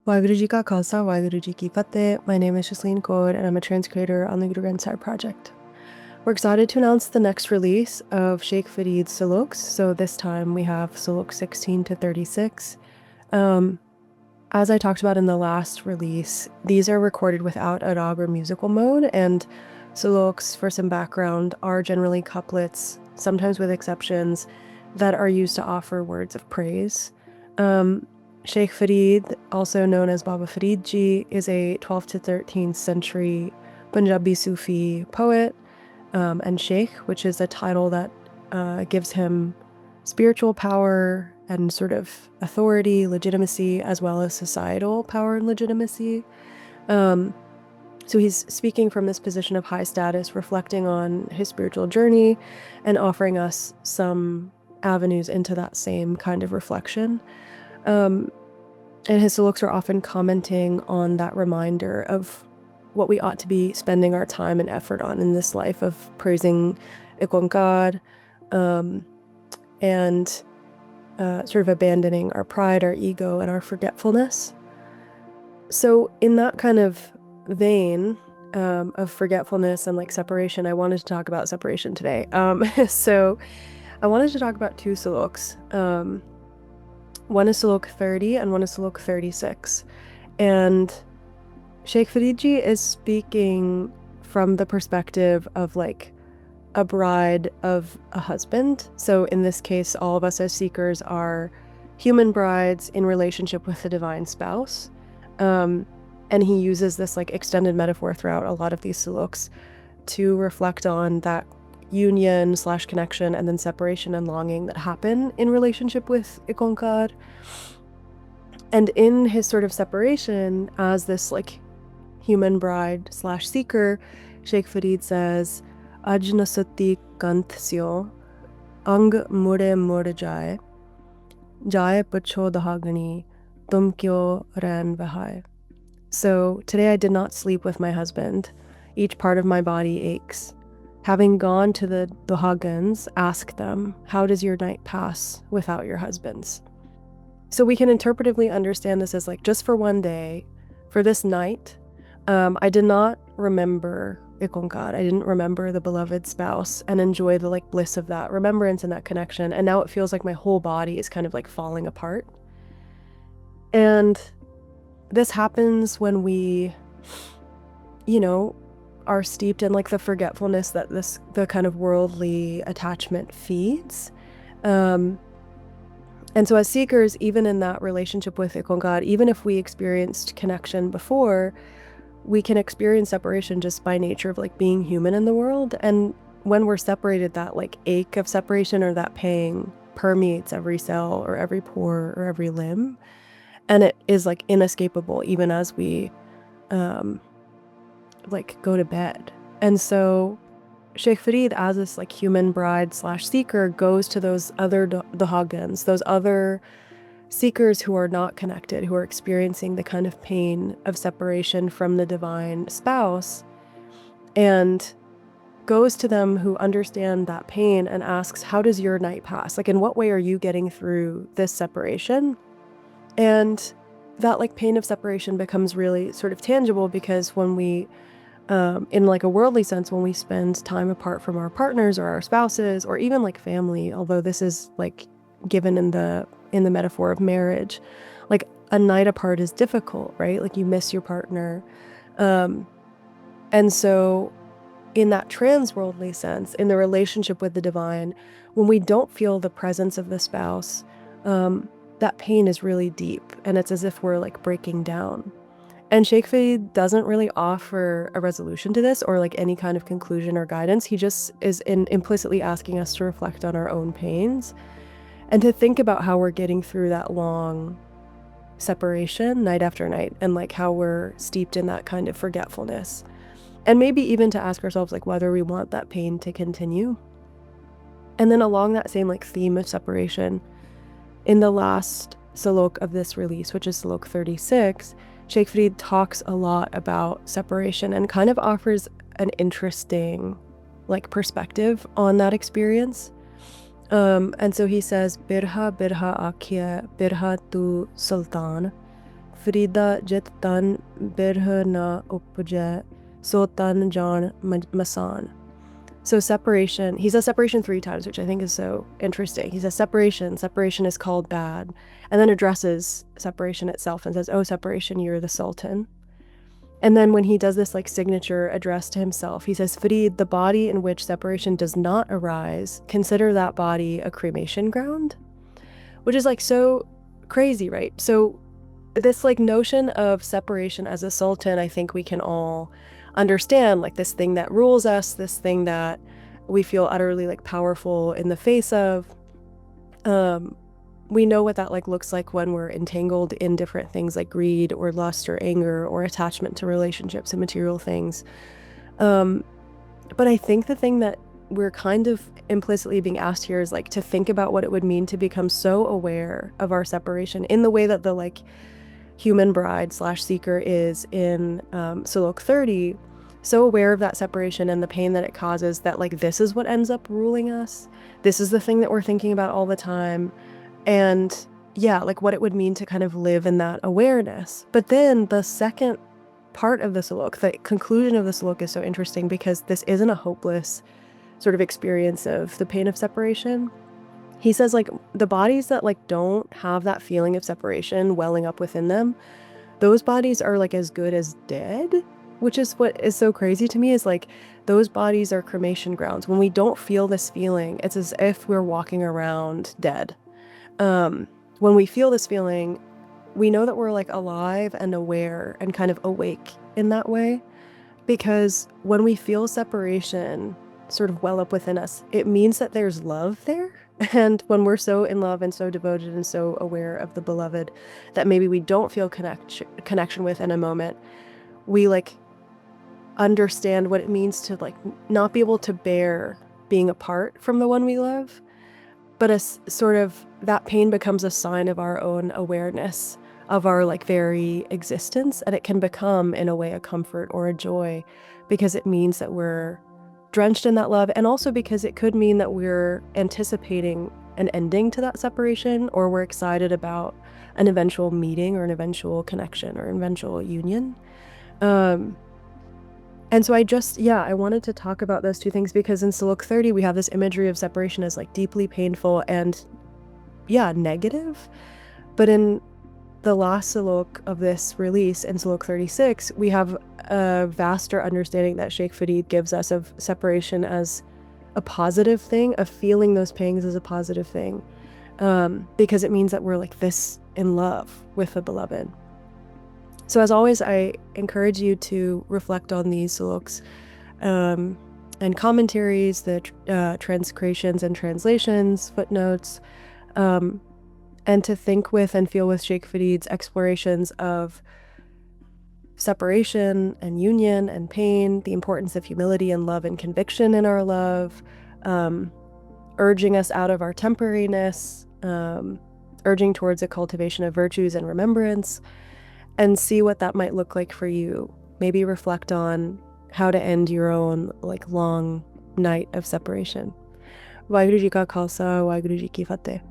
Waheguru Ji Ka Khalsa, Waheguru Ji Ki Fateh. My name is Jasleen Kaur, and I'm a trans-creator on the Guru Granth Sahib Project. We're excited to announce the next release of Sheikh Farid's Saloks. So this time we have Salok 16 to 36. As I talked about in the last release, these are recorded without a rag or musical mode, and Saloks, for some background, are generally couplets, sometimes with exceptions, that are used to offer words of praise. Sheikh Farid, also known as Baba Farid Ji, is a 12th to 13th century Punjabi Sufi poet and Sheikh, which is a title that gives him spiritual power and sort of authority, legitimacy, as well as societal power and legitimacy. So he's speaking from this position of high status, reflecting on his spiritual journey and offering us some avenues into that same kind of reflection. And his saloks are often commenting on that reminder of what we ought to be spending our time and effort on in this life of praising IkOankar, and sort of abandoning our pride, our ego, and our forgetfulness. So in that kind of vein of forgetfulness and like separation, I wanted to talk about separation today. So I wanted to talk about two saloks. One is Salok 30 and one is Salok 36. And Sheikh Farid Ji is speaking from the perspective of like a bride of a husband. So in this case, all of us as seekers are human brides in relationship with the divine spouse. And he uses this like extended metaphor throughout a lot of these saloks to reflect on that union / connection and then separation and longing that happen in relationship with IkOankar. And in his sort of separation as this like human bride / seeker, Sheikh Farid says, Aj na sati kanth syo, ang mure mure jaye pacho dahagani, tum kyo ran vahai. So today I did not sleep with my husband. Each part of my body aches. Having gone to the Dohagans, ask them, how does your night pass without your husbands? So we can interpretively understand this as like, just for one day, for this night, I did not remember IkOankar. I didn't remember the beloved spouse and enjoy the like bliss of that remembrance and that connection. And now it feels like my whole body is kind of like falling apart. And this happens when we, are steeped in like the forgetfulness that the kind of worldly attachment feeds. And so as seekers, even in that relationship with IkOankar, even if we experienced connection before, we can experience separation just by nature of like being human in the world. And when we're separated, that like ache of separation or that pang permeates every cell or every pore or every limb. And it is like inescapable even as we like go to bed. And so Sheikh Farid, as this like human bride / seeker, goes to those other Dohagans, those other seekers who are not connected, who are experiencing the kind of pain of separation from the divine spouse, and goes to them who understand that pain and asks, how does your night pass? Like, in what way are you getting through this separation? And that like pain of separation becomes really sort of tangible because when we in like a worldly sense, when we spend time apart from our partners or our spouses or even like family, although this is like given in the metaphor of marriage, like a night apart is difficult, right? Like you miss your partner. And so in that transworldly sense, in the relationship with the divine, when we don't feel the presence of the spouse, that pain is really deep and it's as if we're like breaking down. And Sheikh Farid doesn't really offer a resolution to this or like any kind of conclusion or guidance. He just is implicitly asking us to reflect on our own pains and to think about how we're getting through that long separation night after night and like how we're steeped in that kind of forgetfulness. And maybe even to ask ourselves like whether we want that pain to continue. And then along that same like theme of separation, in the last salok of this release, which is Salok 36, Sheikh Farid talks a lot about separation and kind of offers an interesting like perspective on that experience. And so he says, Birha birha akhiya, birha tu sultan, Frida jit tan birh na upje, so tan jan masan. So separation, he says separation 3 times, which I think is so interesting. He says separation is called bad, and then addresses separation itself and says, oh, separation, you're the sultan. And then when he does this like signature address to himself, he says, Farid, the body in which separation does not arise, consider that body a cremation ground, which is like so crazy, right? So this like notion of separation as a sultan, I think we can all understand, like this thing that rules us, this thing that we feel utterly like powerful in the face of. We know what that like looks like when we're entangled in different things like greed or lust or anger or attachment to relationships and material things. But I think the thing that we're kind of implicitly being asked here is like to think about what it would mean to become so aware of our separation in the way that the like human bride / seeker is in Salok 30, so aware of that separation and the pain that it causes, that like this is what ends up ruling us. This is the thing that we're thinking about all the time. And yeah, like what it would mean to kind of live in that awareness. But then the second part of the Salok, the conclusion of the Salok, is so interesting because this isn't a hopeless sort of experience of the pain of separation. He says like the bodies that like don't have that feeling of separation welling up within them, those bodies are like as good as dead, which is what is so crazy to me, is like those bodies are cremation grounds. When we don't feel this feeling, it's as if we're walking around dead. When we feel this feeling, we know that we're like alive and aware and kind of awake in that way, because when we feel separation sort of well up within us, it means that there's love there. And when we're so in love and so devoted and so aware of the beloved that maybe we don't feel connection with in a moment, we like understand what it means to like not be able to bear being apart from the one we love. But a sort of that pain becomes a sign of our own awareness of our like very existence, and it can become in a way a comfort or a joy because it means that we're drenched in that love, and also because it could mean that we're anticipating an ending to that separation, or we're excited about an eventual meeting or an eventual connection or an eventual union. And so I wanted to talk about those two things because in Salok 30, we have this imagery of separation as like deeply painful and negative. But in the last Salok of this release, in Salok 36, we have a vaster understanding that Sheikh Farid gives us of separation as a positive thing, of feeling those pangs as a positive thing, because it means that we're like this in love with the beloved. So as always, I encourage you to reflect on these saloks and commentaries, the transcreations and translations, footnotes, and to think with and feel with Sheikh Farid's explorations of separation and union and pain, the importance of humility and love and conviction in our love, urging us out of our temporariness, urging towards a cultivation of virtues and remembrance, and see what that might look like for you. Maybe reflect on how to end your own like long night of separation. Waheguru Ji Ka Khalsa, Waheguru Ji Ki Fateh.